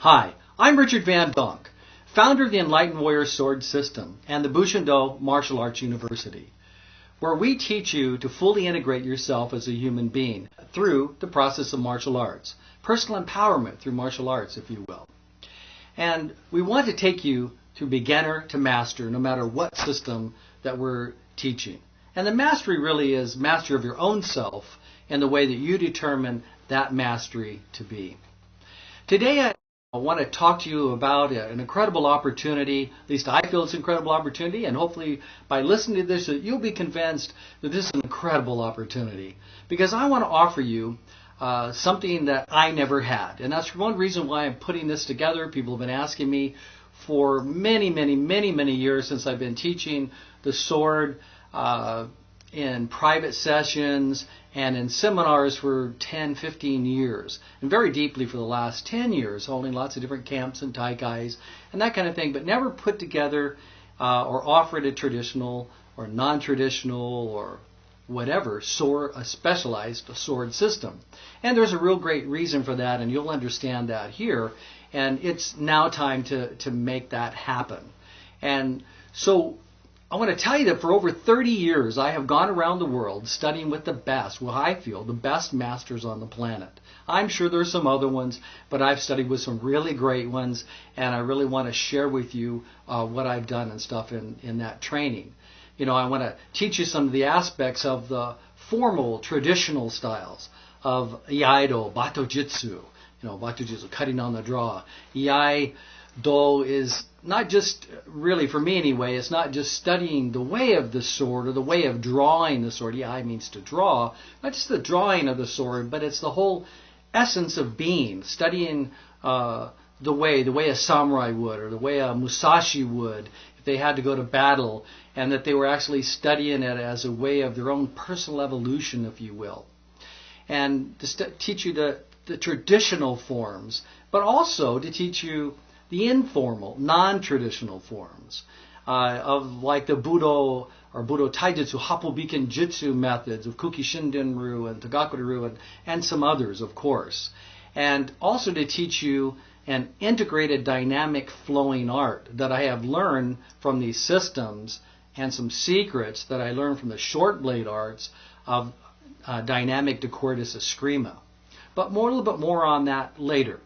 Hi, I'm Richard Van Donk, founder of the Enlightened Warrior Sword System and the Bushido Martial Arts University, where we teach you to fully integrate yourself as a human being through the process of martial arts, personal empowerment through martial arts, if you will. And we want to take you through beginner to master, no matter what system that we're teaching. And the mastery really is mastery of your own self in the way that you determine that mastery to be. Today I want to talk to you about an incredible opportunity. At least I feel it's an incredible opportunity, and hopefully by listening to this you'll be convinced that this is an incredible opportunity, because I want to offer you something that I never had. And that's one reason why I'm putting this together. People have been asking me for many years since I've been teaching the sword in private sessions and in seminars for 10-15 years, and very deeply for the last 10 years, holding lots of different camps and taikais and that kind of thing, but never put together or offered a traditional or non-traditional or whatever a specialized sword system. And there's a real great reason for that, and you'll understand that here. And it's now time to make that happen. And so I want to tell you that for over 30 years I have gone around the world studying with the best, well, I feel the best masters on the planet. I'm sure there's some other ones, but I've studied with some really great ones, and I really want to share with you what I've done and stuff in that training. You know, I want to teach you some of the aspects of the formal, traditional styles of Iaido, Batojutsu. Batojutsu, cutting on the draw. Iaido is not just, really for me anyway, it's not just studying the way of the sword or the way of drawing the sword. Iai means to draw, not just the drawing of the sword, but it's the whole essence of being, studying the way a samurai would, or the way a musashi would if they had to go to battle, and that they were actually studying it as a way of their own personal evolution, if you will. And to teach you the traditional forms, but also to teach you the informal, non-traditional forms of like the Budo or Budo Taijutsu, Happobiken Jutsu methods of Kuki Shinrin-ryu and Tagakura-ryu and some others, of course. And also to teach you an integrated dynamic flowing art that I have learned from these systems, and some secrets that I learned from the short blade arts of dynamic de cordis eskrima. But a little bit more on that later.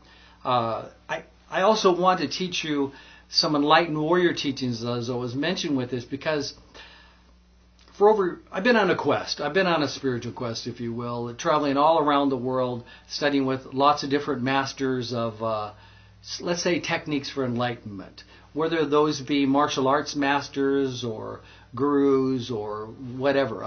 I also want to teach you some enlightened warrior teachings, as I was mentioned with this, because I've been on a quest. I've been on a spiritual quest, if you will, traveling all around the world, studying with lots of different masters of, let's say, techniques for enlightenment, whether those be martial arts masters or gurus or whatever.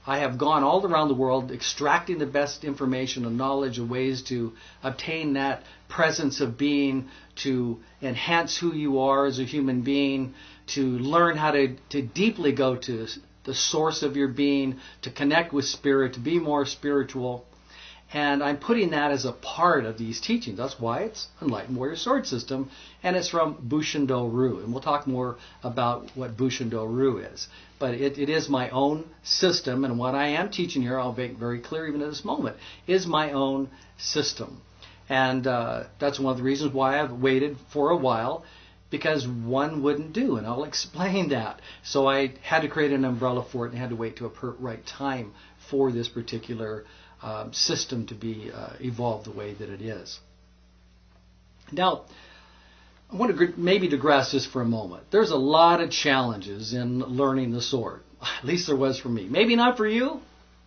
I have gone all around the world extracting the best information and knowledge and ways to obtain that presence of being, to enhance who you are as a human being, to learn how to deeply go to the source of your being, to connect with spirit, to be more spiritual. And I'm putting that as a part of these teachings. That's why it's Enlightened Warrior Sword System, and it's from Bushido-ryu. And we'll talk more about what Bushido-ryu is. But it is my own system, and what I am teaching here, I'll make very clear even at this moment, is my own system. And that's one of the reasons why I've waited for a while, because one wouldn't do, and I'll explain that. So I had to create an umbrella for it, and had to wait to a right time for this particular system to be evolved the way that it is. Now, I want to maybe digress just for a moment. There's a lot of challenges in learning the sword. At least there was for me. Maybe not for you,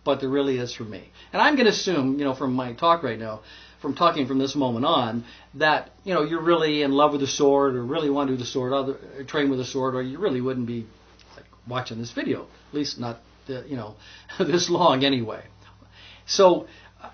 but there really is for me. And I'm going to assume, from my talk right now, from talking from this moment on, that you're really in love with the sword, or really want to do the sword, train with the sword, or you really wouldn't be watching this video. At least not this long anyway. So,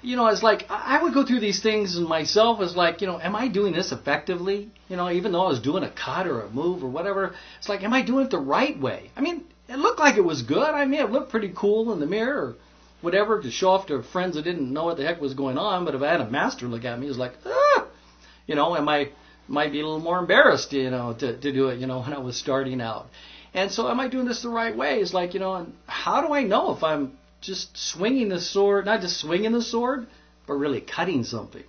it's like I would go through these things and myself as like, am I doing this effectively? Even though I was doing a cut or a move or whatever, it's like, am I doing it the right way? I mean, it looked like it was good. I mean, it looked pretty cool in the mirror or whatever to show off to friends that didn't know what the heck was going on. But if I had a master look at me, it was like, I might be a little more embarrassed, to do it, when I was starting out. And so am I doing this the right way? It's like, and how do I know if I'm just swinging the sword, not just swinging the sword, but really cutting something?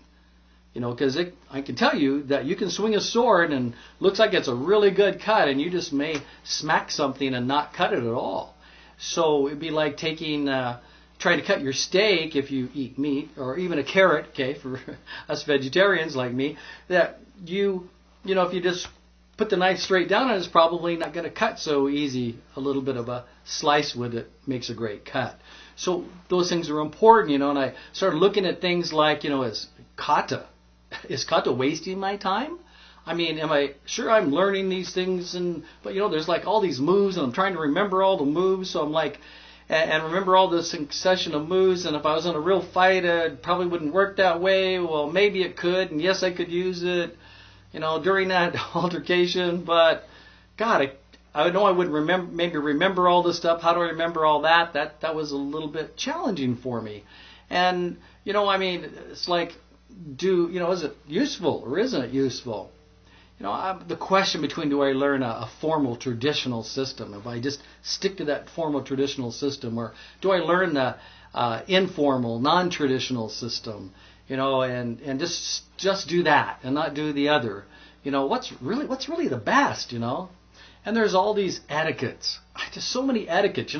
Because I can tell you that you can swing a sword and looks like it's a really good cut, and you just may smack something and not cut it at all. So it'd be like trying to cut your steak if you eat meat, or even a carrot, okay, for us vegetarians like me, that if you just put the knife straight down, it's probably not going to cut so easy. A little bit of a slice with it makes a great cut. So those things are important, and I started looking at things like, is kata wasting my time? I mean, am I sure I'm learning these things, but there's like all these moves, and I'm trying to remember all the moves, so I'm like, and remember all the succession of moves, and if I was in a real fight, it probably wouldn't work that way. Well, maybe it could, and yes, I could use it, during that altercation, but God, I know I would remember all this stuff. How do I remember all that? That was a little bit challenging for me. And, it's like, is it useful or isn't it useful? The question between, do I learn a formal traditional system, if I just stick to that formal traditional system, or do I learn the informal, non-traditional system, and just do that and not do the other? What's really the best, And there's all these etiquettes. Just so many etiquettes,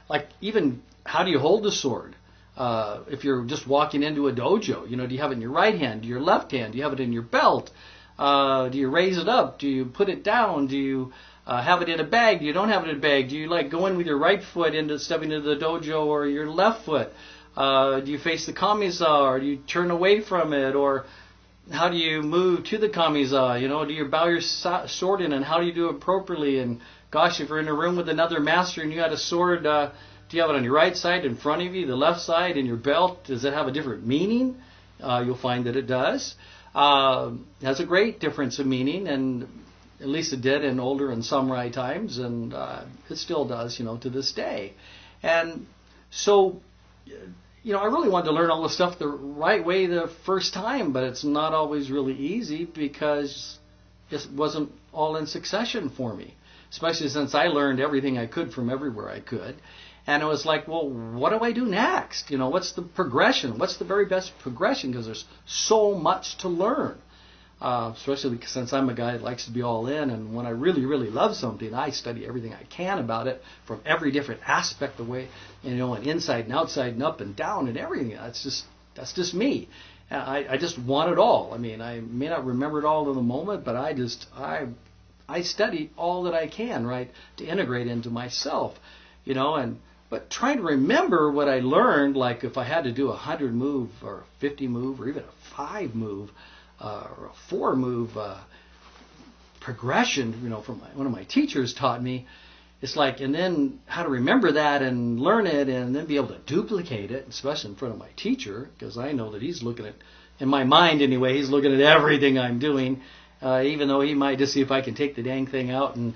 like even how do you hold the sword? If you're just walking into a dojo, do you have it in your right hand, your left hand? Do you have it in your belt? Do you raise it up? Do you put it down? Do you have it in a bag? Do you don't have it in a bag? Do you go in with your right foot into stepping into the dojo, or your left foot? Do you face the kamiza, or do you turn away from it? Or how do you move to the kamiza? Do you bow your sword in, and how do you do it appropriately? And gosh, if you're in a room with another master and you had a sword, do you have it on your right side, in front of you, the left side, in your belt? Does it have a different meaning? You'll find that it does. It has a great difference of meaning, and at least it did in older and samurai times, and it still does, to this day. And so, I really wanted to learn all this stuff the right way the first time, but it's not always really easy because it wasn't all in succession for me, especially since I learned everything I could from everywhere I could. And it was like, well, what do I do next? What's the progression? What's the very best progression? Because there's so much to learn, especially since I'm a guy that likes to be all in. And when I really, really love something, I study everything I can about it from every different aspect of the way, and inside and outside and up and down and everything. That's just me. I just want it all. I may not remember it all in the moment, but I study all that I can, right, to integrate into myself, But trying to remember what I learned, like if I had to do a 100 move or a 50 move or even a 5 move or a 4 move progression, from one of my teachers taught me, it's like, and then how to remember that and learn it and then be able to duplicate it, especially in front of my teacher, because I know that he's looking at, in my mind anyway, he's looking at everything I'm doing, even though he might just see if I can take the dang thing out and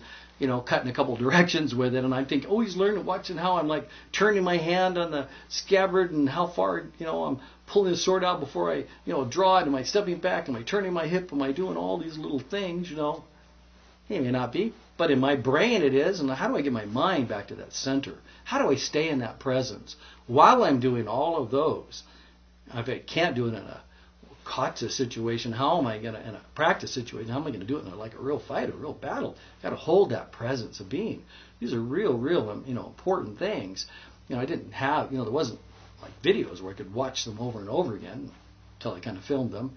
cut in a couple directions with it, and I think, he's learning, watching how I'm like turning my hand on the scabbard and how far, I'm pulling the sword out before I, draw it. Am I stepping back? Am I turning my hip? Am I doing all these little things, He may not be, but in my brain it is, and how do I get my mind back to that center? How do I stay in that presence while I'm doing all of those? If I can't do it in a kata situation, how am I going to, in a practice situation, how am I going to do it in like a real fight, a real battle? Got to hold that presence of being. These are real, important things. I didn't have, there wasn't like videos where I could watch them over and over again until I kind of filmed them.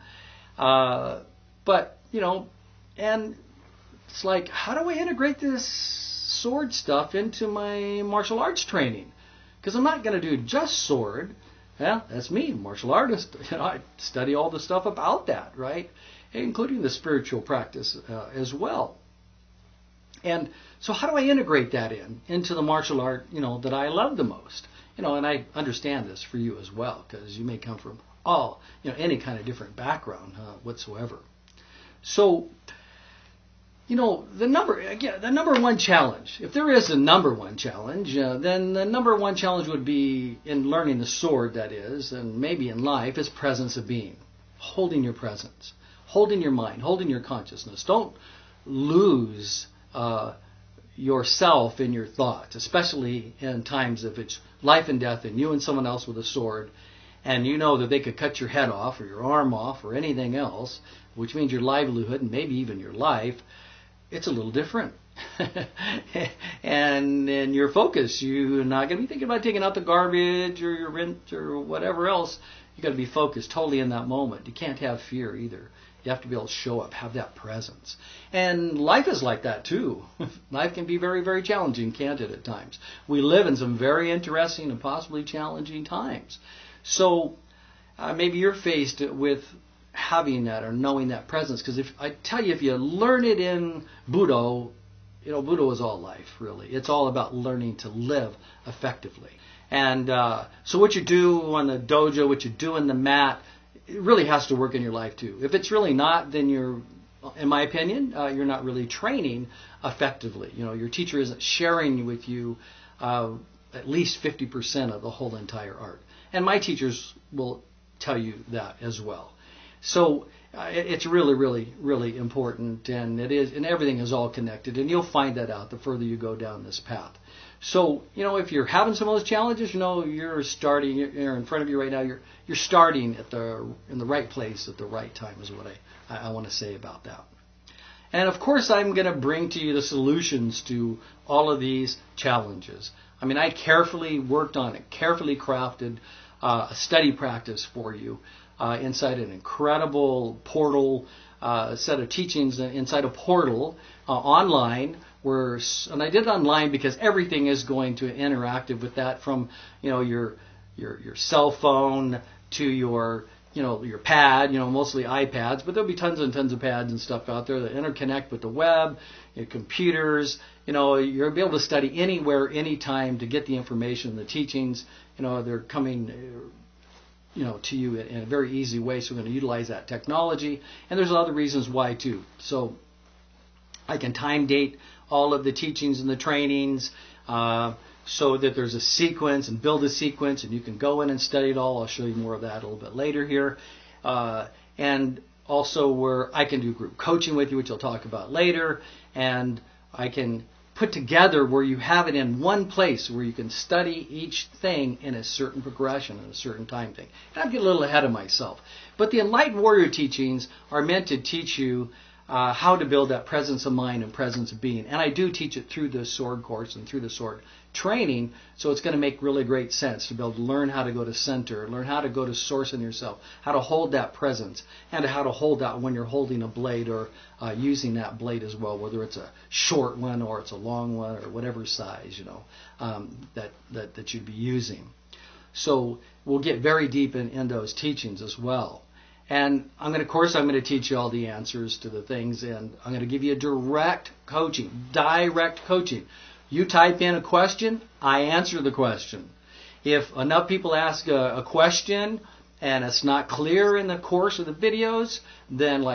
But, and it's like, how do I integrate this sword stuff into my martial arts training? Because I'm not going to do just sword. Yeah, that's me, martial artist. I study all the stuff about that, right? Including the spiritual practice as well. And so how do I integrate that into the martial art, that I love the most? And I understand this for you as well, because you may come from any kind of different background whatsoever. So, the number one challenge, if there is a number one challenge, then the number one challenge would be in learning the sword, that is, and maybe in life, is presence of being. Holding your presence, holding your mind, holding your consciousness. Don't lose yourself in your thoughts, especially in times if it's life and death and you and someone else with a sword, and you know that they could cut your head off or your arm off or anything else, which means your livelihood and maybe even your life, it's a little different. and your focus, you're not going to be thinking about taking out the garbage or your rent or whatever else. You got to be focused totally in that moment. You can't have fear either. You have to be able to show up, have that presence. And life is like that too. Life can be very, very challenging, can't it, at times? We live in some very interesting and possibly challenging times. So maybe you're faced with having that or knowing that presence. Because if I tell you, if you learn it in Budo, Budo is all life, really. It's all about learning to live effectively. And so what you do on the dojo, what you do in the mat, it really has to work in your life too. If it's really not, then you're, in my opinion, you're not really training effectively. Your teacher isn't sharing with you at least 50% of the whole entire art. And my teachers will tell you that as well. So it's really, really, really important, and everything is all connected, and you'll find that out the further you go down this path. So, if you're having some of those challenges, you're starting, you're in front of you right now, you're starting in the right place at the right time is what I want to say about that. And of course, I'm going to bring to you the solutions to all of these challenges. I carefully worked on it, carefully crafted a study practice for you inside an incredible portal, set of teachings inside a portal online. And I did it online because everything is going to interactive with that, from your cell phone to your pad, mostly iPads, but there'll be tons and tons of pads and stuff out there that interconnect with the web, your computers. You'll be able to study anywhere, anytime to get the information, the teachings. They're coming to you in a very easy way, so we're going to utilize that technology. And there's other reasons why too. So I can time date all of the teachings and the trainings so that there's a sequence, and build a sequence, and you can go in and study it all. I'll show you more of that a little bit later here. And also where I can do group coaching with you, which I'll talk about later. And I can put together where you have it in one place where you can study each thing in a certain progression, in a certain time thing. And I'm getting a little ahead of myself. But the Enlightened Warrior teachings are meant to teach you how to build that presence of mind and presence of being. And I do teach it through the sword course and through the sword training, so it's going to make really great sense to be able to learn how to go to center, learn how to go to source in yourself, how to hold that presence, and how to hold that when you're holding a blade or using that blade as well, whether it's a short one or it's a long one or whatever size, that you'd be using. So we'll get very deep in those teachings as well. And I'm going to teach you all the answers to the things, and I'm going to give you direct coaching. You type in a question, I answer the question. If enough people ask a question and it's not clear in the course of the videos, then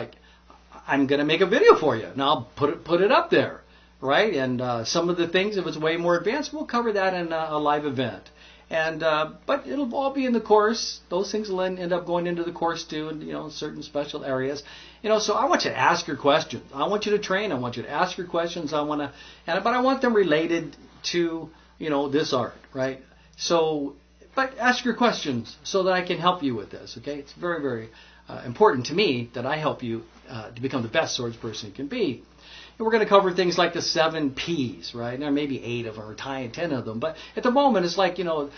I'm going to make a video for you, and I'll put it up there, right? And some of the things, if it's way more advanced, we'll cover that in a live event. And but it'll all be in the course. Those things will end up going into the course too, and certain special areas. So I want you to ask your questions. I want you to train. I want you to ask your questions. But I want them related to this art, right? So, but ask your questions so that I can help you with this. Okay, it's very, very important to me that I help you to become the best swords person you can be. And we're going to cover things like the 7 P's, right? There may be 8 of them or 10 of them. But at the moment, it's the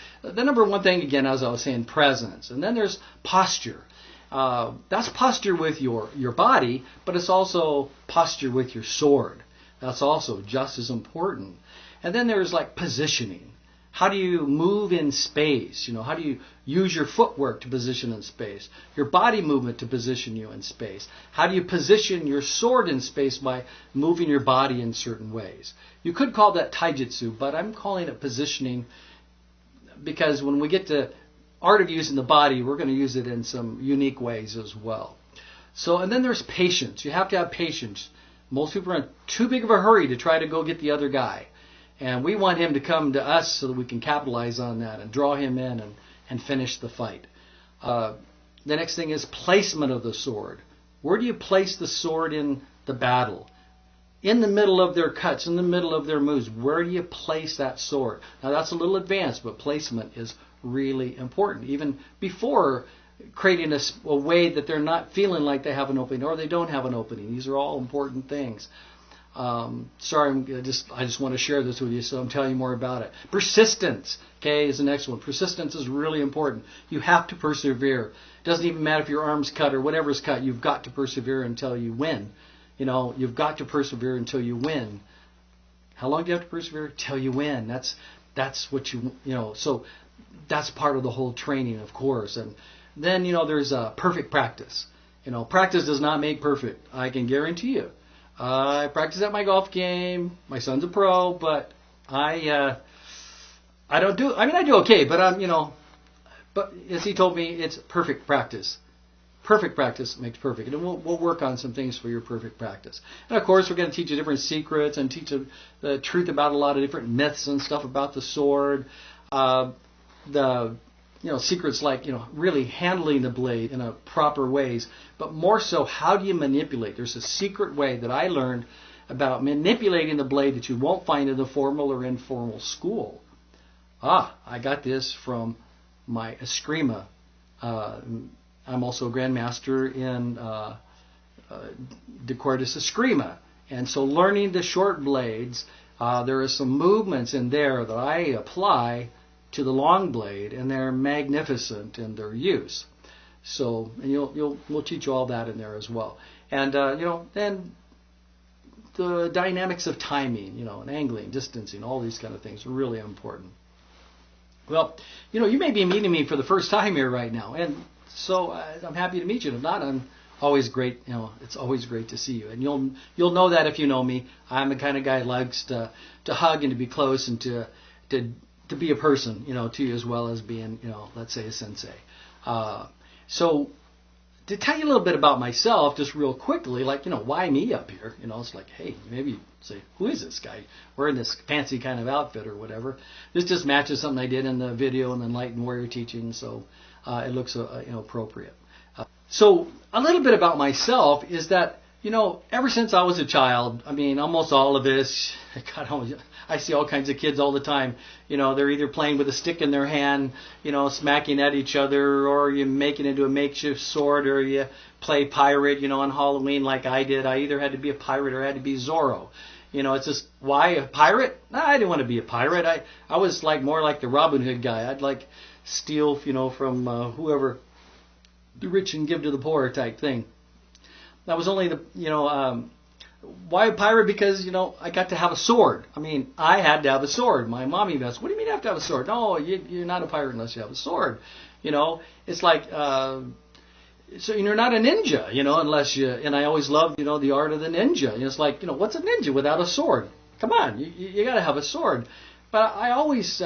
number one thing, again, as I was saying, presence. And then there's posture. That's posture with your body, but it's also posture with your sword. That's also just as important. And then there's positioning. How do you move in space? How do you use your footwork to position in space? Your body movement to position you in space? How do you position your sword in space by moving your body in certain ways? You could call that taijutsu, but I'm calling it positioning because when we get to art of using the body, we're going to use it in some unique ways as well. So, and then there's patience. You have to have patience. Most people are in too big of a hurry to try to go get the other guy. And we want him to come to us so that we can capitalize on that and draw him in and finish the fight. The next thing is placement of the sword. Where do you place the sword in the battle? In the middle of their cuts, in the middle of their moves. Where do you place that sword? Now that's a little advanced, but placement is really important. Even before creating a way that they're not feeling like they have an opening or they don't have an opening. These are all important things. Sorry, I just want to share this with you, so I'm telling you more about it. Persistence, okay, is the next one. Persistence is really important. You have to persevere. It doesn't even matter if your arm's cut or whatever's cut. You've got to persevere until you win. You've got to persevere until you win. How long do you have to persevere? Till you win. That's what so that's part of the whole training, of course. And then, there's perfect practice. Practice does not make perfect. I can guarantee you. I practice at my golf game. My son's a pro, but I don't do. I mean, I do okay, but but as he told me, it's perfect practice. Perfect practice makes perfect, and we'll work on some things for your perfect practice. And of course, we're going to teach you different secrets and teach you the truth about a lot of different myths and stuff about the sword. Secrets like, really handling the blade in a proper ways, but more so, how do you manipulate? There's a secret way that I learned about manipulating the blade that you won't find in the formal or informal school. I got this from my Eskrima. I'm also a grandmaster in De Cordis Eskrima. And so learning the short blades, there are some movements in there that I apply to the long blade, and they're magnificent in their use. So, and we'll teach you all that in there as well. And then the dynamics of timing, and angling, distancing, all these kind of things are really important. Well, you may be meeting me for the first time here right now, and so I'm happy to meet you. If not, I'm always great. It's always great to see you, and you'll know that if you know me. I'm the kind of guy that likes to hug and to be close and to be a person, to you as well as being, let's say a sensei. So to tell you a little bit about myself, just real quickly, why me up here? It's like, hey, maybe you say, who is this guy wearing this fancy kind of outfit or whatever? This just matches something I did in the video in the Enlightened Warrior teaching, so it looks appropriate. So a little bit about myself is that, ever since I was a child, I mean, almost all of us, I see all kinds of kids all the time. They're either playing with a stick in their hand, smacking at each other, or you make it into a makeshift sword, or you play pirate, on Halloween like I did. I either had to be a pirate or I had to be Zorro. It's just, why a pirate? I didn't want to be a pirate. I was more like the Robin Hood guy. I'd steal, from whoever, the rich and give to the poor type thing. That was only why a pirate? Because, I got to have a sword. I mean, I had to have a sword. My mom even asked, what do you mean you have to have a sword? No, you're not a pirate unless you have a sword. It's like, so you're not a ninja, unless you, and I always loved, the art of the ninja. It's like, what's a ninja without a sword? Come on, you got to have a sword. But I always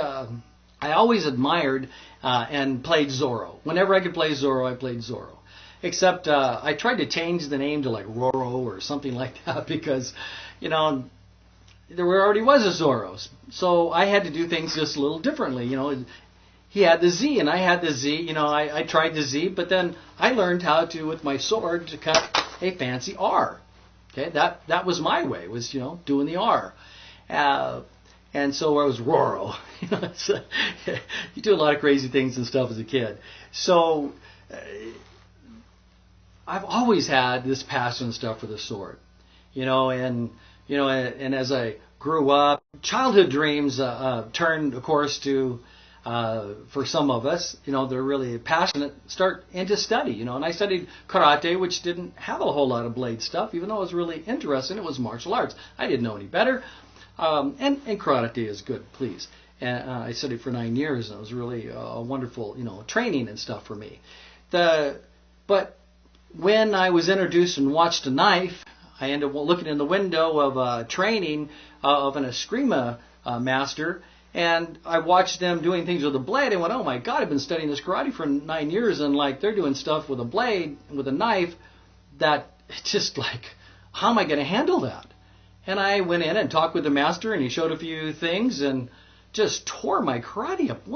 admired and played Zorro. Whenever I could play Zorro, I played Zorro. Except I tried to change the name to Roro or something like that because, there already was a Zorro. So I had to do things just a little differently. He had the Z and I had the Z. I tried the Z, but then I learned how to, with my sword, to cut a fancy R. Okay, that was my way, was, doing the R. And so I was Roro. You do a lot of crazy things and stuff as a kid. So I've always had this passion and stuff for the sword, and as I grew up, childhood dreams turned, of course, to for some of us, they're really passionate, start into study, and I studied karate, which didn't have a whole lot of blade stuff, even though it was really interesting. It was martial arts. I didn't know any better, and karate is good, please. And I studied for 9 years, and it was really a wonderful, training and stuff for me. But when I was introduced and watched a knife, I ended up looking in the window of training of an Eskrima master, and I watched them doing things with a blade, and went, oh my God, I've been studying this karate for 9 years, and they're doing stuff with a blade, with a knife, that it's just how am I going to handle that? And I went in and talked with the master, and he showed a few things, and just tore my karate up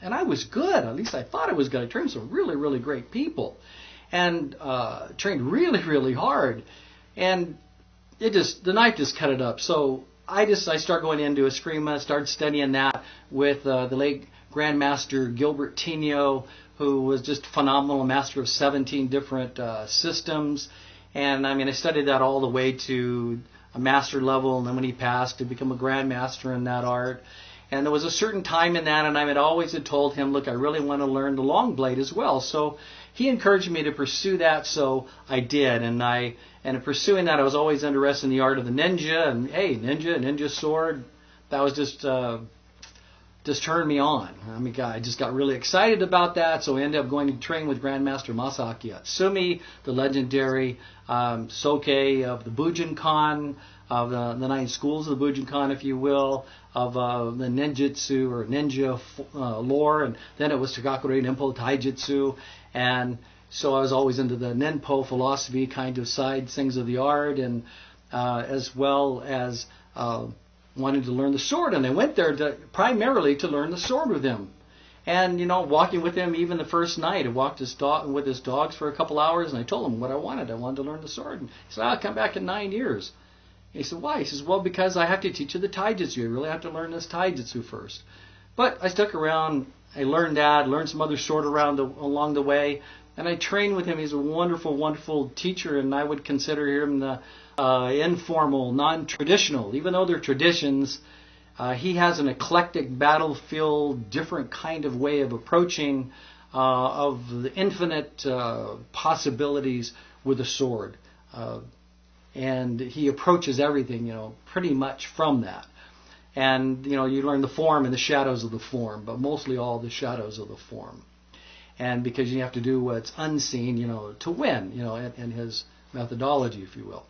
and I was good. At least I thought I was good. I trained some really, really great people. And trained really, really hard, and the knife just cut it up. So I started going into Eskrima, started studying that with the late Grandmaster Gilbert Tino, who was just phenomenal, master of 17 different systems. And I mean, I studied that all the way to a master level, and then when he passed, to become a grandmaster in that art. And there was a certain time in that, and I had always told him, look, I really want to learn the long blade as well. So he encouraged me to pursue that, so I did. And in pursuing that, I was always interested in the art of the ninja, and hey, ninja sword, that was just turned me on. I mean, I just got really excited about that, so I ended up going to train with Grandmaster Masaaki Atsumi, the legendary Soke of the Bujinkan, of the 9 schools of the Bujinkan, if you will, of the ninjutsu or ninja lore, and then it was Tagakure Ninpo Taijutsu, and so I was always into the Ninpo philosophy kind of side things of the art, and as well as wanted to learn the sword, and I went there primarily to learn the sword with him. And, you know, walking with him even the first night, I walked with his dogs for a couple hours, and I told him what I wanted. I wanted to learn the sword. And he said, I'll come back in 9 years. And he said, why? He says, well, because I have to teach you the taijutsu. You really have to learn this taijutsu first. But I stuck around. I learned that, learned some other sword along the way, and I trained with him. He's a wonderful, wonderful teacher, and I would consider him the informal, non-traditional. Even though they're traditions, he has an eclectic, battlefield, different kind of way of approaching of the infinite possibilities with a sword. And he approaches everything, you know, pretty much from that. And, you know, you learn the form and the shadows of the form, but mostly all the shadows of the form. And because you have to do what's unseen, you know, to win, you know, in his methodology, if you will.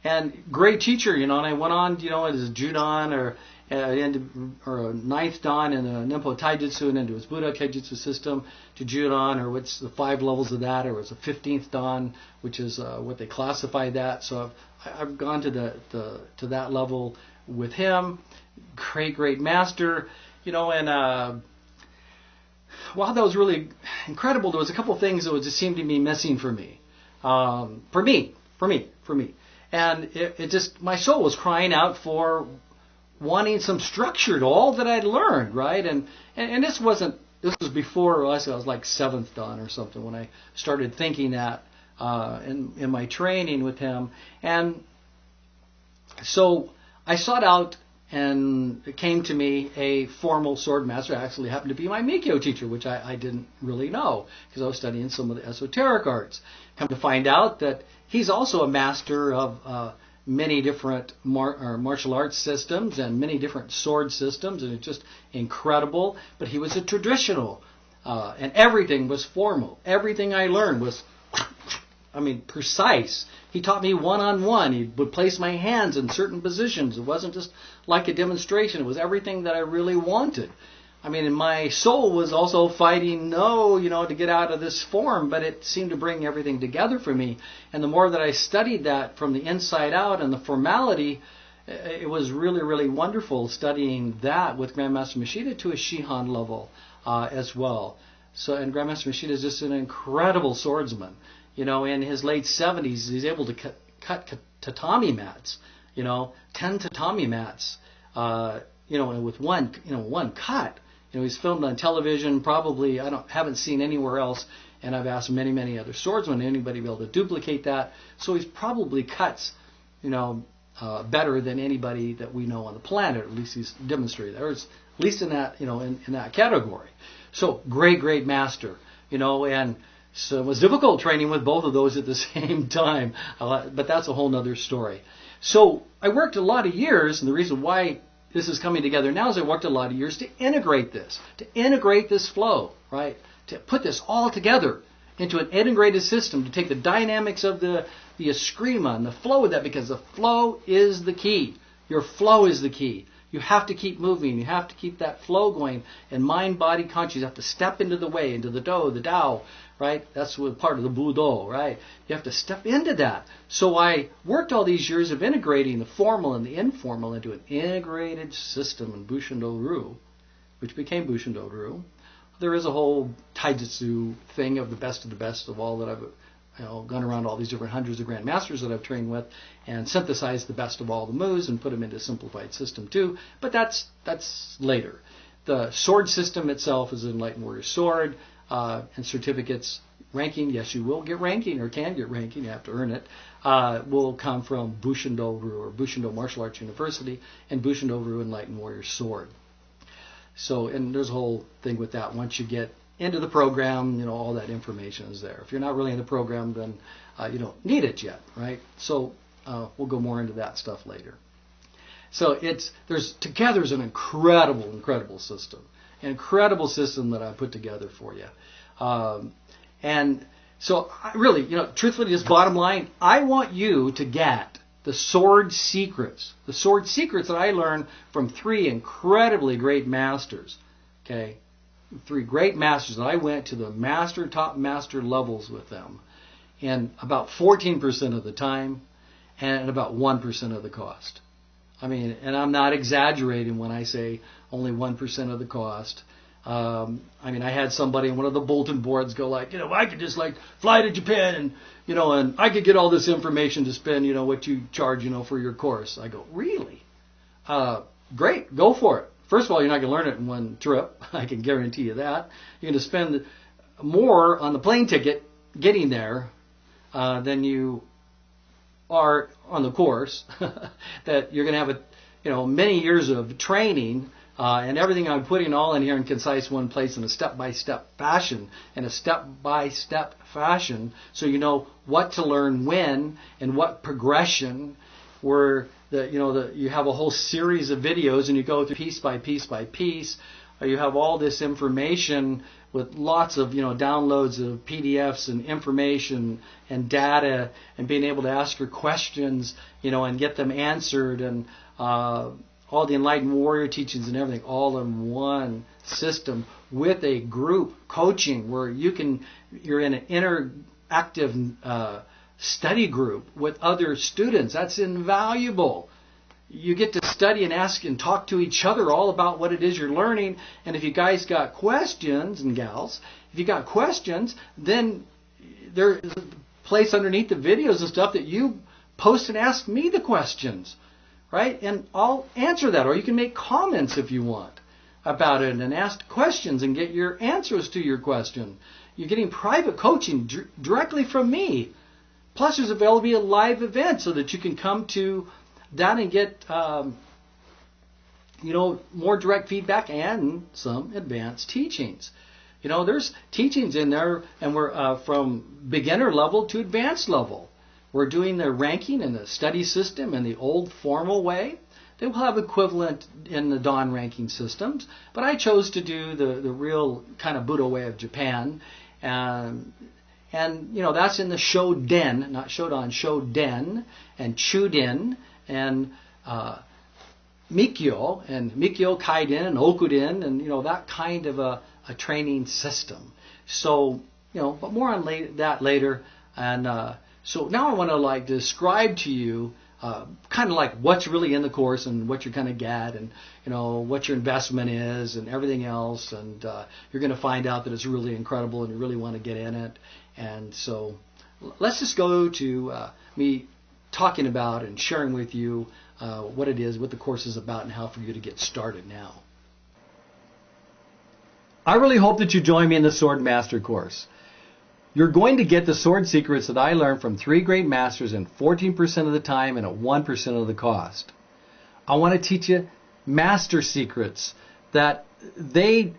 And great teacher, you know, and I went on, you know, as a Judan or a ninth dan in the Ninpo Taijutsu and into his Buddha Taijutsu system to Judan, or what's the 5 levels of that, or it's a 15th dan, which is what they classify that. So I've gone to that level with him. Great master, you know, and while that was really incredible, there was a couple of things that just seemed to be missing for me. For me. And it just, my soul was crying out for wanting some structure to all that I'd learned, right? And this was before, I was like 7th dan or something when I started thinking that in my training with him. And so I sought out, and it came to me a formal sword master. It actually happened to be my Mikyo teacher, which I didn't really know because I was studying some of the esoteric arts. Come to find out that he's also a master of many different martial arts systems and many different sword systems, and it's just incredible. But he was a traditional, and everything was formal. Everything I learned was, precise. He taught me one-on-one. He would place my hands in certain positions. It wasn't just like a demonstration. It was everything that I really wanted. And my soul was also fighting to get out of this form, but it seemed to bring everything together for me. And the more that I studied that from the inside out and the formality, it was really, really wonderful studying that with Grandmaster Mishita to a Shihan level as well. And Grandmaster Mishita is just an incredible swordsman. In his late 70s, he's able to cut tatami mats, 10 tatami mats, with one cut. He's filmed on television, probably, haven't seen anywhere else, and I've asked many, many other swordsmen, anybody be able to duplicate that. So he's probably cuts, better than anybody that we know on the planet, or at least he's demonstrated, or at least in that, in that category. So great master, and so it was difficult training with both of those at the same time, but that's a whole nother story. So I worked a lot of years, and the reason why this is coming together now is I worked a lot of years to integrate this flow, right? To put this all together into an integrated system, to take the dynamics of the eskrima and the flow of that, because the flow is the key. Your flow is the key. You have to keep moving. You have to keep that flow going. And mind, body, conscious, you have to step into the way, into the do, the Tao, right? That's what part of the Budo, right? You have to step into that. So I worked all these years of integrating the formal and the informal into an integrated system in Bushido-ryu, which became Bushido-ryu. There is a whole taijutsu thing of the best of all that I've gone around all these different hundreds of grandmasters that I've trained with and synthesized the best of all the moves and put them into a simplified system too. But that's later. The sword system itself is Enlightened Warrior Sword, and certificates. Ranking, yes, you will get ranking or can get ranking. You have to earn it. Will come from Bushido-Ryu or Bushido Martial Arts University and Bushido-Ryu Enlightened Warrior Sword. So, and there's a whole thing with that. Once you get into the program, all that information is there. If you're not really in the program, then you don't need it yet, right? So we'll go more into that stuff later. So together is an incredible system. An incredible system that I put together for you. And so really, truthfully, just bottom line, I want you to get the sword secrets. The sword secrets that I learned from 3 incredibly great masters. Okay? 3 great masters that I went to the top master levels with them in about 14% of the time and about 1% of the cost. I mean, and I'm not exaggerating when I say only 1% of the cost. I mean, I had somebody on one of the bulletin boards go like, I could just fly to Japan and, and I could get all this information to spend, what you charge, for your course. I go, really? Great, go for it. First of all, you're not going to learn it in one trip. I can guarantee you that. You're going to spend more on the plane ticket getting there than you are on the course. That you're going to have many years of training. And everything I'm putting all in here in concise one place in a step-by-step fashion, so you know what to learn when and what progression, where you have a whole series of videos and you go through piece by piece by piece. You have all this information with lots of downloads of PDFs and information and data and being able to ask your questions and get them answered and all the Enlightened Warrior teachings and everything all in one system with a group coaching where you're in an interactive study group with other students. That's invaluable. You get to study and ask and talk to each other all about what it is you're learning. And if you guys got questions, and gals, if you got questions, then there's a place underneath the videos and stuff that you post and ask me the questions. Right? And I'll answer that. Or you can make comments if you want about it and ask questions and get your answers to your question. You're getting private coaching directly from me. Plus, there's available to be a live event so that you can come to that and get more direct feedback and some advanced teachings. There's teachings in there, and we're from beginner level to advanced level. We're doing the ranking in the study system in the old formal way. They will have equivalent in the Dawn ranking systems, but I chose to do the real kind of Buddha way of Japan. And that's in the Shoden, not Shodan, Shoden, and Chuden, and Mikyo, and Mikyo Kaiden, and Okuden, and that kind of a training system. So, but more on that later. And so now I want to describe to you kind of what's really in the course and what you're going to get and what your investment is and everything else, and you're going to find out that it's really incredible and you really want to get in it. And so let's just go to me talking about and sharing with you what it is, what the course is about, and how for you to get started now. I really hope that you join me in the Sword Master course. You're going to get the sword secrets that I learned from 3 great masters in 14% of the time and at 1% of the cost. I want to teach you master secrets that they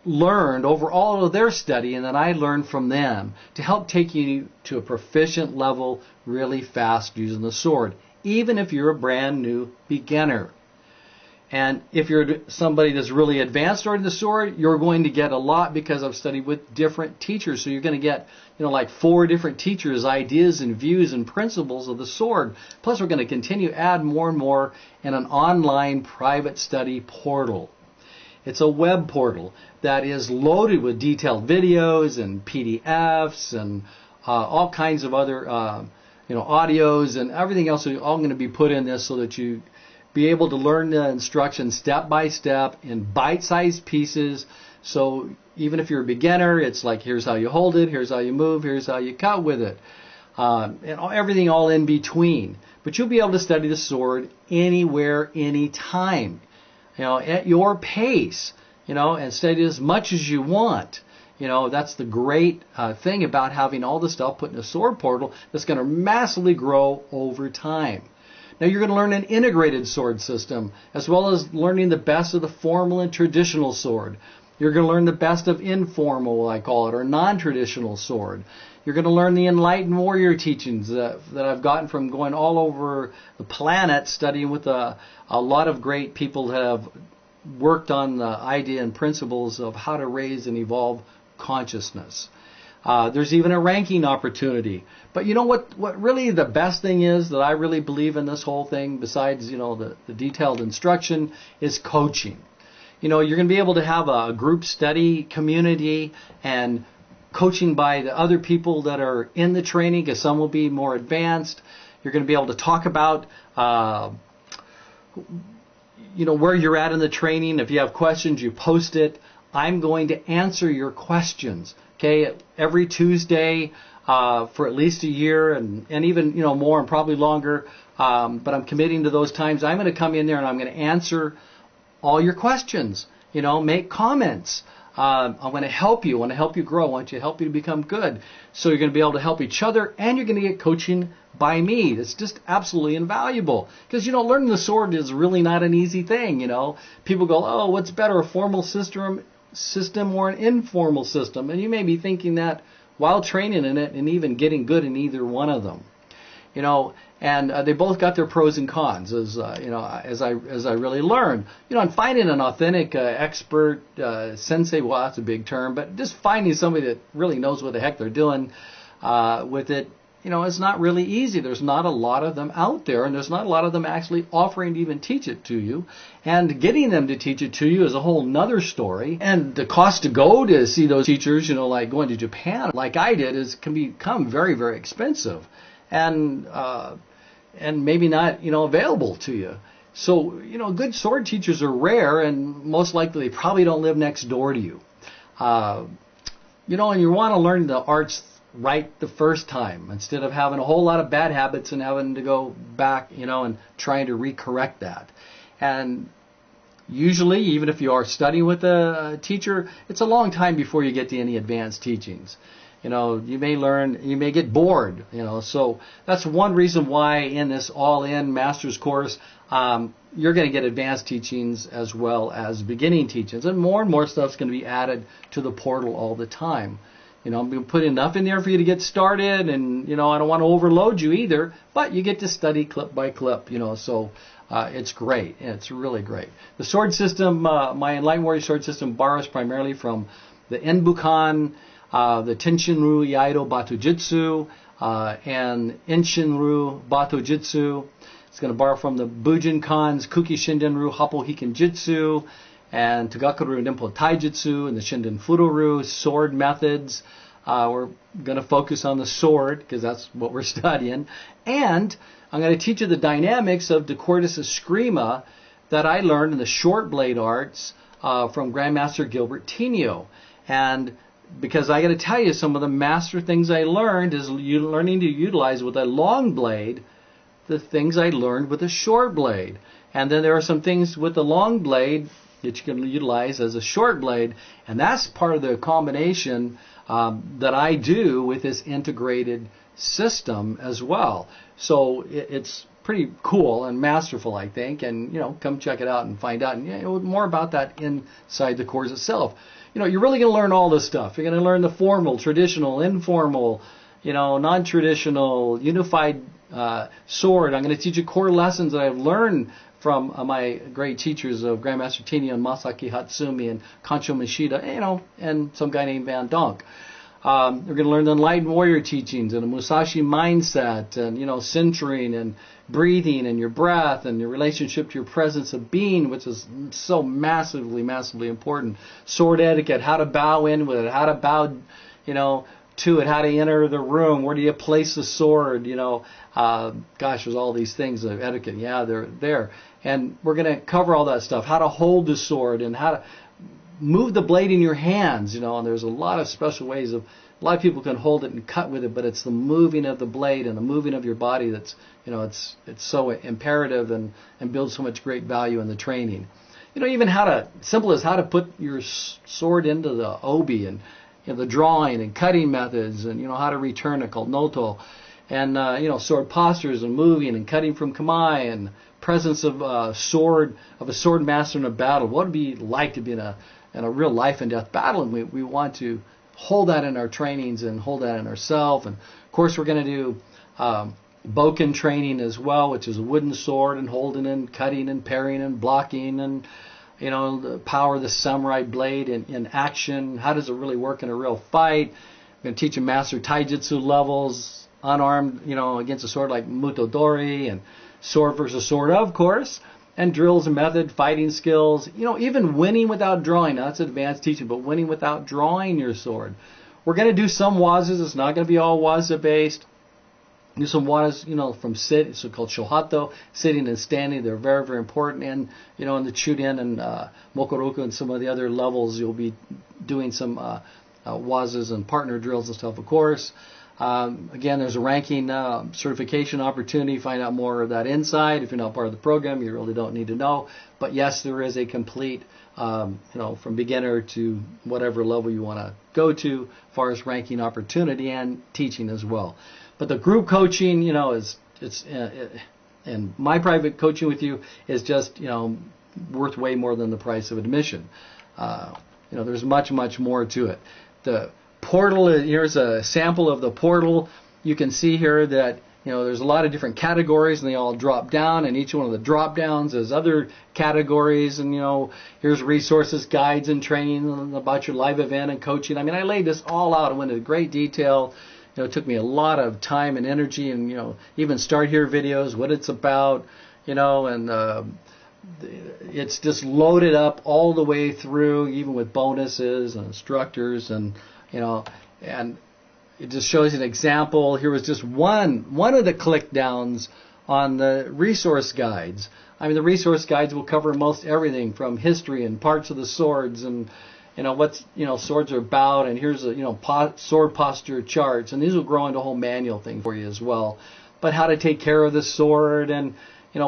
learned over all of their study and that I learned from them to help take you to a proficient level really fast using the sword, even if you're a brand new beginner. And if you're somebody that's really advanced already in the sword, you're going to get a lot because I've studied with different teachers. So you're going to get, 4 different teachers' ideas and views and principles of the sword. Plus, we're going to continue to add more and more in an online private study portal. It's a web portal that is loaded with detailed videos and PDFs and all kinds of other, audios and everything else are all going to be put in this so that you be able to learn the instructions step by step in bite-sized pieces. So even if you're a beginner, it's like, here's how you hold it, here's how you move, here's how you cut with it, and everything all in between. But you'll be able to study the sword anywhere, anytime, at your pace. and study as much as you want. That's the great thing about having all the stuff put in a sword portal that's going to massively grow over time. Now you're going to learn an integrated sword system, as well as learning the best of the formal and traditional sword. You're going to learn the best of informal, I call it, or non-traditional sword. You're going to learn the Enlightened warrior teachings that I've gotten from going all over the planet, studying with a lot of great people that have worked on the idea and principles of how to raise and evolve consciousness. There's even a ranking opportunity. But you know what really the best thing is that I really believe in this whole thing, besides, the detailed instruction, is coaching. You're going to be able to have a group study community and coaching by the other people that are in the training, because some will be more advanced. You're going to be able to talk about where you're at in the training. If you have questions, you post it. I'm going to answer your questions, okay, every Tuesday for at least a year, and even, more and probably longer. But I'm committing to those times. I'm going to come in there and I'm going to answer all your questions, make comments. I want to help you. I want to help you grow. I want to help you to become good. So you're going to be able to help each other, and you're going to get coaching by me. It's just absolutely invaluable. Because, learning the sword is really not an easy thing, People go, oh, what's better, a formal system or an informal system? And you may be thinking that while training in it and even getting good in either one of them. And they both got their pros and cons, as I really learned. And finding an authentic expert sensei, well, that's a big term, but just finding somebody that really knows what the heck they're doing with it, it's not really easy. There's not a lot of them out there, and there's not a lot of them actually offering to even teach it to you. And getting them to teach it to you is a whole nother story. And the cost to go to see those teachers, like going to Japan, like I did, can become very, very expensive. And maybe not, available to you. So, good sword teachers are rare, and most likely they probably don't live next door to you. And you want to learn the arts right the first time, instead of having a whole lot of bad habits and having to go back, and trying to recorrect that. And usually, even if you are studying with a teacher, it's a long time before you get to any advanced teachings. You may get bored, so that's one reason why in this all-in master's course, you're going to get advanced teachings as well as beginning teachings, and more stuff's going to be added to the portal all the time. I'm going to put enough in there for you to get started, and, I don't want to overload you either, but you get to study clip by clip, so it's great. It's really great. The sword system, my Enlightened Warrior sword system borrows primarily from the Enbukan, the Tenshinryu Yaido Batujutsu, and Enshinryu Batujutsu. It's going to borrow from the Bujinkan's Kuki Shindenryu Happo Hiken Jutsu, and Tagakuru Nimpo Taijutsu, and the Shinden Fururu sword methods. We're going to focus on the sword, because that's what we're studying. And I'm going to teach you the dynamics of the Cordis Eskrima that I learned in the short blade arts from Grandmaster Gilbert Tinio. And because I got to tell you, some of the master things I learned is learning to utilize with a long blade the things I learned with a short blade. And then there are some things with the long blade that you can utilize as a short blade, and that's part of the combination that I do with this integrated system as well. So it's pretty cool and masterful, I think, and come check it out and find out more about that inside the course itself. You're really going to learn all this stuff. You're going to learn the formal, traditional, informal, non-traditional, unified sword. I'm going to teach you core lessons that I've learned from my great teachers of Grandmaster Tinio and Masaki Hatsumi and Kancho Mishida, and some guy named Van Donk. We're going to learn the Enlightened Warrior teachings and the Musashi mindset and, centering and breathing and your breath and your relationship to your presence of being, which is so massively, massively important. Sword etiquette, how to bow in with it, how to bow, to it, how to enter the room, where do you place the sword, there's all these things of etiquette. Yeah, they're there. And we're going to cover all that stuff, how to hold the sword and how to move the blade in your hands, and there's a lot of special ways of, a lot of people can hold it and cut with it, but it's the moving of the blade and the moving of your body that's, it's so imperative and builds so much great value in the training. even simple as how to put your sword into the obi, and the drawing and cutting methods, and how to return it, called noto, and sword postures and moving and cutting from kamae, and presence of a sword master in a battle. What would it be like to be in a real life and death battle? And we want to hold that in our trainings and hold that in ourselves. And of course, we're going to do boken training as well, which is a wooden sword and holding and cutting and parrying and blocking, and the power of the samurai blade in action. How does it really work in a real fight? We're going to teach them master taijutsu levels, unarmed, against a sword like mutodori, and sword versus sword, of course, and drills and method, fighting skills, even winning without drawing. Now, that's advanced teaching, but winning without drawing your sword. We're going to do some wazas. It's not going to be all waza based. Do some wadas, from sit, so-called shohato, sitting and standing. They're very, very important. And, in the Kuji-in and Mokoroku and some of the other levels, you'll be doing some wazas and partner drills and stuff, of course. Again, there's a ranking certification opportunity. Find out more of that inside. If you're not part of the program, you really don't need to know. But yes, there is a complete, from beginner to whatever level you want to go to, as far as ranking opportunity and teaching as well. But the group coaching, and my private coaching with you is just, worth way more than the price of admission. There's much, much more to it. The portal, here's a sample of the portal. You can see here that, there's a lot of different categories, and they all drop down, and each one of the drop downs is other categories, and, here's resources, guides, and training about your live event and coaching. I mean, I laid this all out and went into great detail. It took me a lot of time and energy, and, even start here videos, what it's about, and it's just loaded up all the way through, even with bonuses and instructors, and, and it just shows you an example. Here was just one of the click downs on the resource guides. I mean, the resource guides will cover most everything from history and parts of the swords, and what's swords are about, and here's a sword posture charts, and these will grow into a whole manual thing for you as well. But how to take care of the sword, and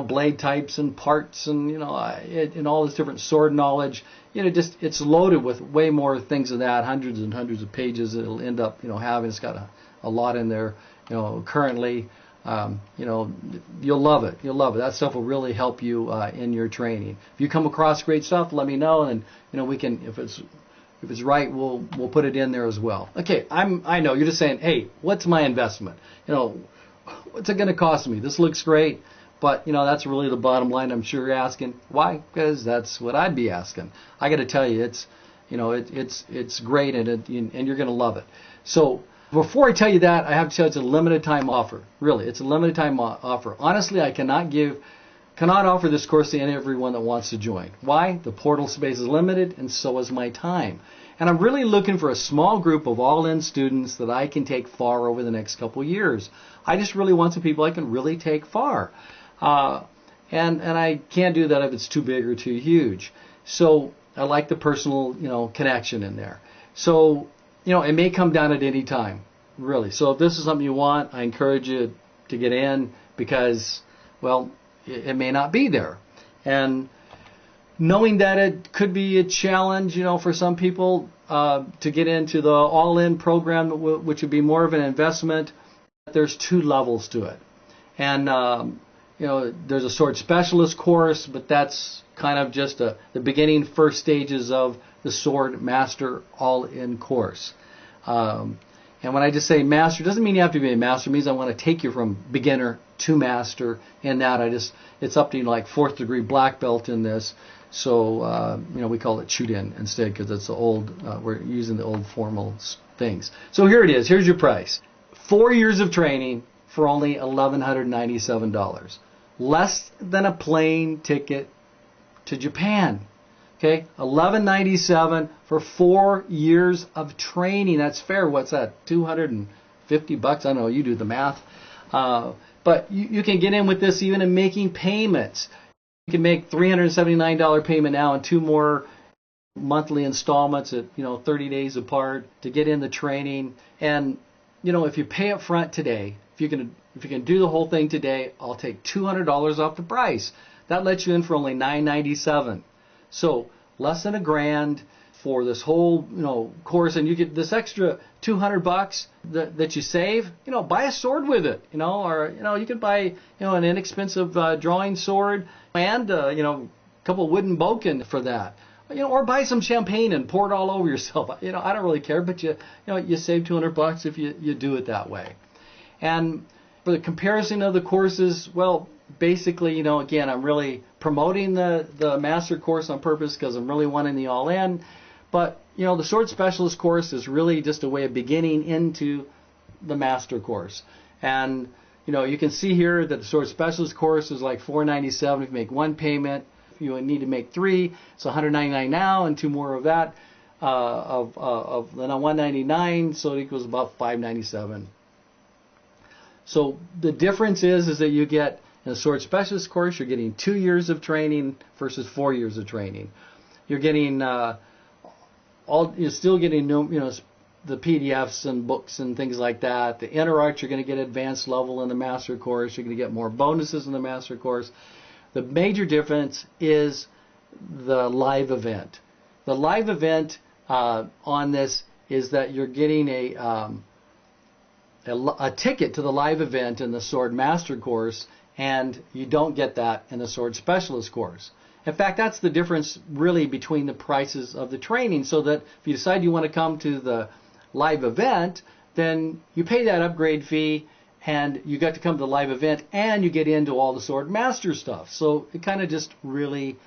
blade types and parts, and and all this different sword knowledge. It's loaded with way more things than that, hundreds and hundreds of pages it'll end up having. It's got a lot in there currently. You'll love it. You'll love it. That stuff will really help you in your training. If you come across great stuff, let me know, and we can, if it's right, we'll put it in there as well. Okay, I know you're just saying, hey, what's my investment? What's it going to cost me? This looks great, but that's really the bottom line. I'm sure you're asking why, because that's what I'd be asking. I got to tell you, it's it's great, and you're going to love it. So. Before I tell you that, I have to tell you it's a limited time offer. Really, it's a limited time offer. Honestly, I cannot offer this course to everyone that wants to join. Why? The portal space is limited, and so is my time. And I'm really looking for a small group of all-in students that I can take far over the next couple of years. I just really want some people I can really take far. And I can't do that if it's too big or too huge. So I like the personal, connection in there. So it may come down at any time, really. So if this is something you want, I encourage you to get in, because, well, it may not be there. And knowing that it could be a challenge, for some people to get into the all-in program, which would be more of an investment, there's two levels to it. And, there's a sword specialist course, but that's kind of just the beginning first stages of the Sword Master all-in course. And when I just say master, it doesn't mean you have to be a master. It means I want to take you from beginner to master. And that it's up to like 4th degree black belt in this. So, we call it Kuji-in instead, because it's the old, we're using the old formal things. So here it is. Here's your price. 4 years of training for only $1,197. Less than a plane ticket to Japan. Okay, $1,197 for 4 years of training. That's fair. What's that? $250? I don't know. You do the math. But you can get in with this even in making payments. You can make $379 payment now and 2 more monthly installments at 30 days apart to get in the training. And if you pay up front today, if you can do the whole thing today, I'll take $200 off the price. That lets you in for only $997. So less than $1,000 for this whole, course, and you get this extra $200 that you save. Buy a sword with it. Or you could buy an inexpensive drawing sword and a couple wooden bokken for that. Or buy some champagne and pour it all over yourself. I don't really care, but you save $200 if you do it that way. And for the comparison of the courses, well, basically, again, I'm really promoting the master course on purpose because I'm really wanting the all-in. But, the sword specialist course is really just a way of beginning into the master course. And, you can see here that the sword specialist course is like $497 if you make one payment. If you need to make 3, it's $199 now, and 2 more of that then $199, so it equals about $597. So the difference is that you get in the sword specialist course, you're getting 2 years of training versus 4 years of training. You're getting you're still getting the PDFs and books and things like that. The inner arts, you're going to get advanced level in the master course. You're going to get more bonuses in the master course. The major difference is the live event. The live event on this is that you're getting a ticket to the live event in the Sword Master course, and you don't get that in the Sword Specialist course. In fact, that's the difference really between the prices of the training, so that if you decide you want to come to the live event, then you pay that upgrade fee and you get to come to the live event and you get into all the Sword Master stuff. So it kind of just really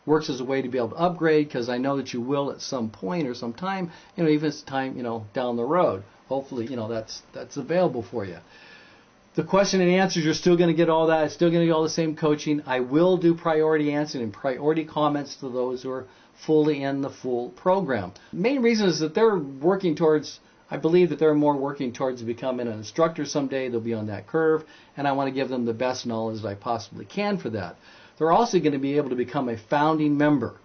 works as a way to be able to upgrade, because I know that you will at some point or some time, even if it's time, down the road. Hopefully, that's available for you. The question and answers, you're still going to get all that. It's still going to get all the same coaching. I will do priority answering and priority comments to those who are fully in the full program. The main reason is that they're working towards, I believe that they're more working towards becoming an instructor someday. They'll be on that curve, and I want to give them the best knowledge that I possibly can for that. They're also going to be able to become a founding member.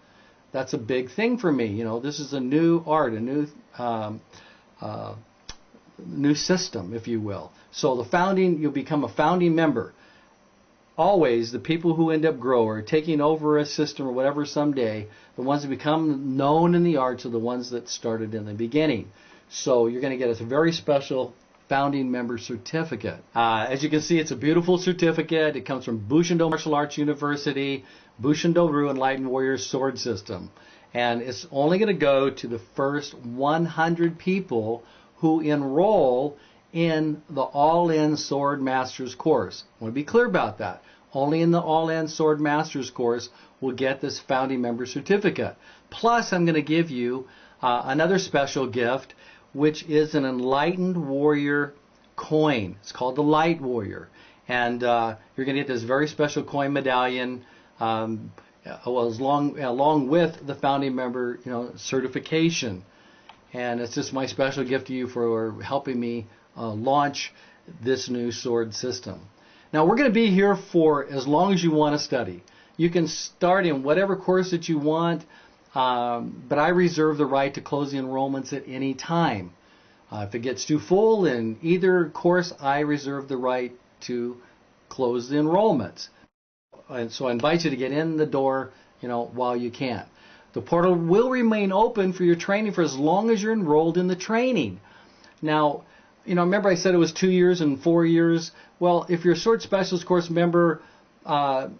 That's a big thing for me. This is a new art, a new system, if you will. So you'll become a founding member. Always, the people who end up growing or taking over a system or whatever someday, the ones that become known in the arts are the ones that started in the beginning. So you're going to get a very special founding member certificate. As you can see, it's a beautiful certificate. It comes from Bushido Martial Arts University, Bushido-Ryu Enlightened Warrior Sword System. And it's only going to go to the first 100 people who enroll in the All-In Sword Masters course. I want to be clear about that. Only in the All-In Sword Masters course will get this founding member certificate. Plus, I'm going to give you another special gift, which is an Enlightened Warrior coin. It's called the Light Warrior. And you're going to get this very special coin medallion along with the founding member certification. And it's just my special gift to you for helping me launch this new sword system. Now, we're going to be here for as long as you want to study. You can start in whatever course that you want, but I reserve the right to close the enrollments at any time. If it gets too full in either course, I reserve the right to close the enrollments. And so I invite you to get in the door, while you can. The portal will remain open for your training for as long as you're enrolled in the training. Now, remember I said it was 2 years and 4 years? Well, if you're a Sword Specialist course member,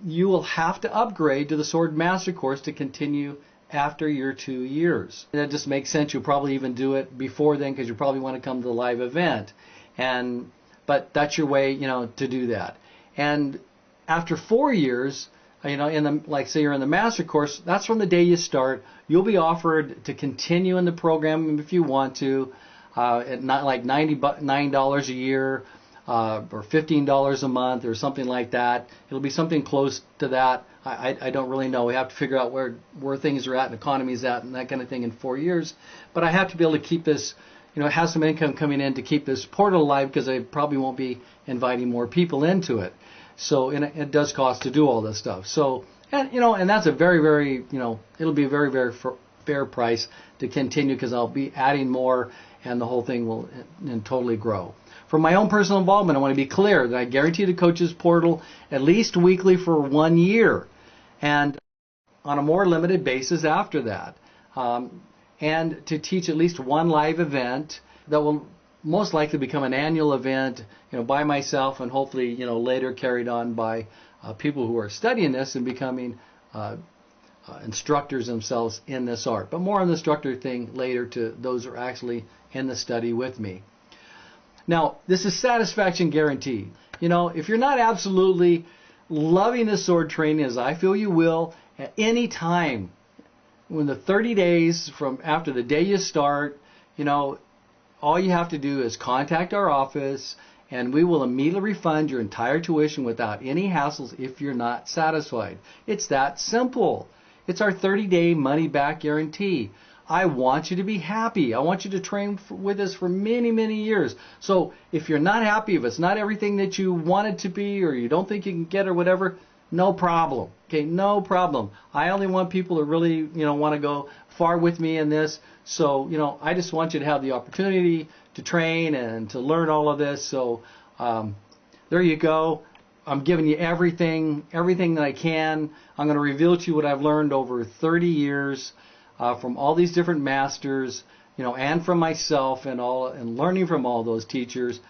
you will have to upgrade to the Sword Master course to continue after your 2 years. That just makes sense. You'll probably even do it before then, because you probably want to come to the live event. But that's your way, to do that. And after 4 years, say you're in the master course, that's from the day you start. You'll be offered to continue in the program if you want to, at not like $99 a year or $15 a month or something like that. It'll be something close to that. I don't really know. We have to figure out where things are at and economy's at and that kind of thing in 4 years. But I have to be able to keep this, have some income coming in to keep this portal alive, because I probably won't be inviting more people into it. So it does cost to do all this stuff. So, and that's a very, very, it'll be a very, very fair price to continue, because I'll be adding more and the whole thing will totally grow. For my own personal involvement, I want to be clear that I guarantee the coach's portal at least weekly for 1 year. And on a more limited basis after that. And to teach at least one live event that will most likely become an annual event, by myself, and hopefully, later carried on by people who are studying this and becoming instructors themselves in this art. But more on the instructor thing later to those who are actually in the study with me. Now, this is satisfaction guaranteed. If you're not absolutely loving the sword training, as I feel you will, at any time, when the 30 days from after the day you start, all you have to do is contact our office, and we will immediately refund your entire tuition without any hassles if you're not satisfied. It's that simple. It's our 30-day money-back guarantee. I want you to be happy. I want you to train with us for many, many years. So if you're not happy, if it's not everything that you want it to be, or you don't think you can get or whatever, no problem. Okay, no problem. I only want people who really, want to go far with me in this. So, I just want you to have the opportunity to train and to learn all of this. So there you go. I'm giving you everything that I can. I'm going to reveal to you what I've learned over 30 years from all these different masters, and from myself and learning from all those teachers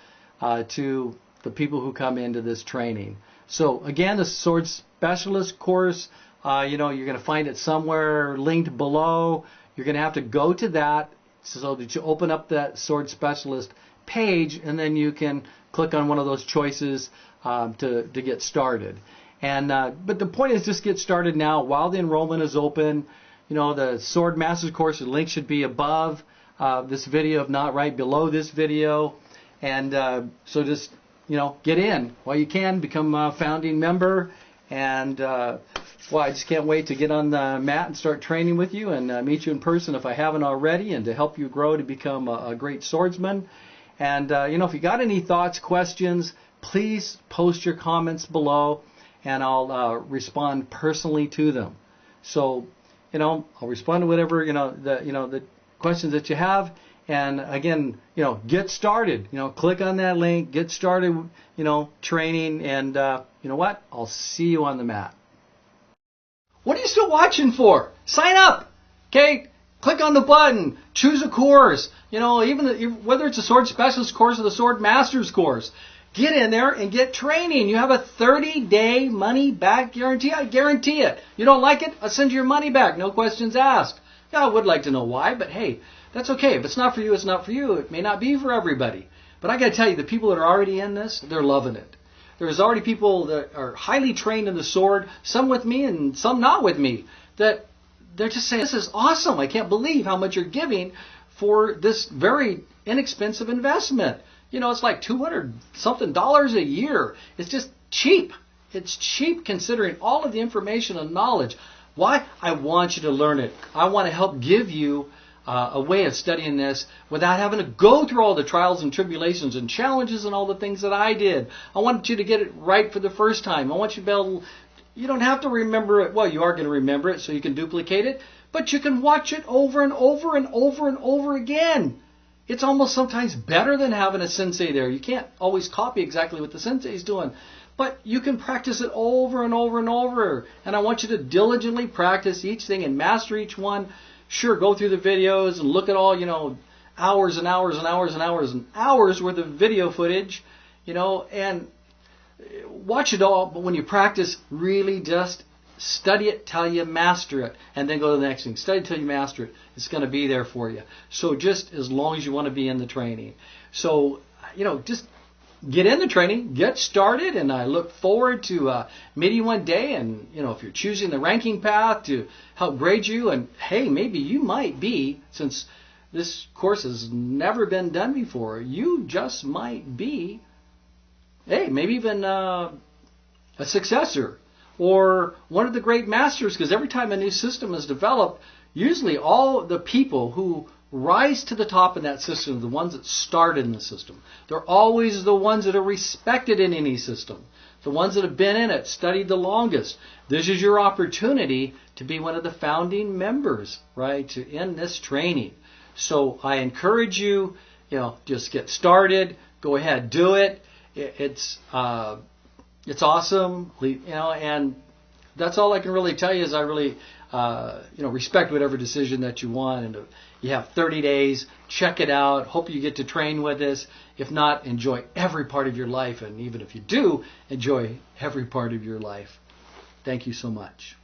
to the people who come into this training. So again, the Sword Specialist course, you're going to find it somewhere linked below. You're going to have to go to that so that you open up that Sword Specialist page, and then you can click on one of those choices to get started. And but the point is, just get started now while the enrollment is open. The Sword Masters course, the link should be above this video, if not right below this video. And so just, get in while you can, become a founding member. And, I just can't wait to get on the mat and start training with you and meet you in person if I haven't already, and to help you grow to become a great swordsman. And, if you got any thoughts, questions, please post your comments below, and I'll respond personally to them. So, I'll respond to whatever, the questions that you have. And again, get started. Click on that link, get started, training. And you know what? I'll see you on the mat. What are you still watching for? Sign up. Okay? Click on the button. Choose a course. Even whether it's a Sword Specialist course or the Sword Masters course. Get in there and get training. You have a 30-day money-back guarantee. I guarantee it. You don't like it? I'll send you your money back. No questions asked. Yeah, I would like to know why, but hey, that's okay. If it's not for you, it's not for you. It may not be for everybody. But I got to tell you, the people that are already in this, they're loving it. There's already people that are highly trained in the sword, some with me and some not with me, that they're just saying, this is awesome. I can't believe how much you're giving for this very inexpensive investment. It's like $200-something a year. It's just cheap. It's cheap considering all of the information and knowledge. Why? I want you to learn it. I want to help give you a way of studying this without having to go through all the trials and tribulations and challenges and all the things that I did. I want you to get it right for the first time. I want you to be able, you don't have to remember it. Well, you are going to remember it so you can duplicate it, but you can watch it over and over and over and over again. It's almost sometimes better than having a sensei there. You can't always copy exactly what the sensei is doing, but you can practice it over and over and over. And I want you to diligently practice each thing and master each one. Sure, go through the videos and look at all, hours and hours and hours and hours and hours worth of video footage, and watch it all. But when you practice, really just study it till you master it, and then go to the next thing. Study till you master it. It's going to be there for you. So just as long as you want to be in the training. So, just get in the training, get started, and I look forward to meeting you one day. And, if you're choosing the ranking path to help grade you, and hey, maybe you might be, since this course has never been done before, you just might be, hey, maybe even a successor or one of the great masters, because every time a new system is developed, usually all the people who rise to the top in that system are the ones that started in the system. They're always the ones that are respected in any system. The ones that have been in it, studied the longest. This is your opportunity to be one of the founding members, right, in this training. So I encourage you, just get started. Go ahead, do it. It's awesome, and that's all I can really tell you is I really respect whatever decision that you want, and you have 30 days. Check it out. Hope you get to train with us. If not, enjoy every part of your life, and even if you do, enjoy every part of your life. Thank you so much.